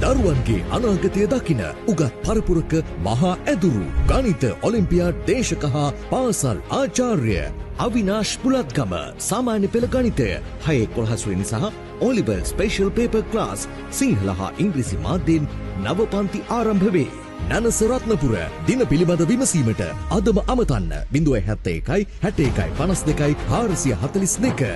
දරුවන්ගේ අනාගතය දකින උගත් පරපුරක මහා ඇදුරු ගණිත ඔලිම්පියාඩ් දේශක හා පාසල් ආචාර්ය අවිනාශ් පුලත්ගම සාමාන්‍ය පෙළ ගණිතය 6-11 වෙනි සහ Oliver special paper class Sinhala හා ඉංග්‍රීසි මාධ්‍යයෙන් නව පන්ති ආරම්භ වේ. නනස රත්නපුර දින පිළිබඳ විමසීමට අදම අමතන්න 071 61 52 442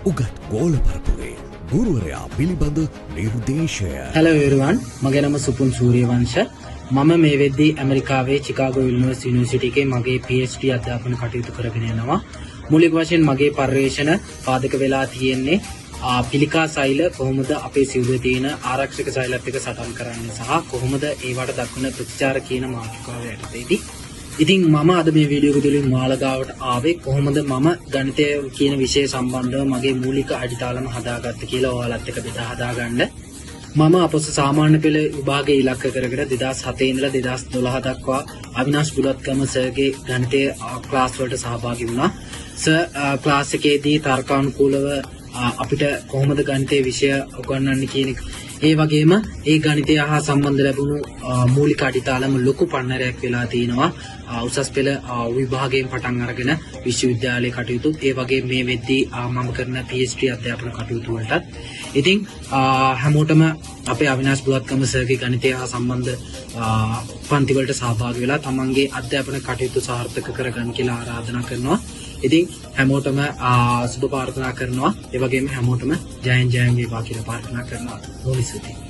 උගත් ගෝල පරපුරේ ගුරුවරයා පිළිබඳ නිර්දේශය. Hello everyone, මගේ නම සුපුන් සූරියවංශ. මම මේ වෙද්දී ඇමරිකාවේ චිකාගෝ ඉලිනොයිස් යුනිවර්සිටි එකේ මගේ PhD අධ්‍යාපන කටයුතු කරගෙන යනවා. මූලික වශයෙන් මගේ පර්යේෂණ පාදක වෙලා තියෙන්නේ පිළිකා සෛල කොහොමද අපේ සිවුරේ තියෙන ආරක්ෂක සෛලත් එක්ක සටන් කරන්නේ සහ කොහොමද ඒවට දක්වන ප්‍රතිචාර කියන මාතෘකාව යටතේදී. ඉතින් මම අද මේ වීඩියෝ එක තුළින් මාළගාවට ආවේ කොහොමද මම ගණිතය කියන විෂය සම්බන්ධව මගේ මූලික අඩිතාලම හදාගත්ත කියලා ඔයාලත් එක්ක බෙදා හදාගන්න. මම අපොස සාමාන්‍ය පෙළ විභාගයේ ඉලක්ක කරගෙන 2007 ඉඳලා 2012 දක්වා අවිනාශ් බුලත්ගම සර්ගේ ගණිතයේ ක්ලාස් වලට සහභාගී වුණා. සර් ක්ලාස් එකේදී තර්කානුකූලව අපිට කොහොමද ගණිතයේ විෂය උගන්වන්නේ කියන එක ඒ වගේම ඒ ගණිතය හා සම්බන්ධ ලැබුණු මූලික අඩිතාලම ලොකු පන්නරයක් වෙලා තිනවා උසස් පෙළ විභාගයෙන් පටන් අරගෙන විශ්වවිද්‍යාලයේ කටයුතු ඒ වගේ මේ වෙද්දී මම කරන PhD අධ්‍යාපන කටයුතු වලටත් ඉතින් හැමෝටම අපේ අවිනාශ් බුලත්ගම සර්ගේ ගණිතය හා සම්බන්ධ පන්ති වලට සහභාගී වෙලා තමන්ගේ අධ්‍යාපන කටයුතු සාර්ථක කරගන්න කියලා ආරාධනා කරනවා. ඉතින් හැමෝටම සුබ ප්‍රාර්ථනා කරනවා. ඒ වගේම හැමෝටම ජයෙන් ජයෙන් වේවා කියලා ප්‍රාර්ථනා කරනවා. බොහොම ස්තුතියි.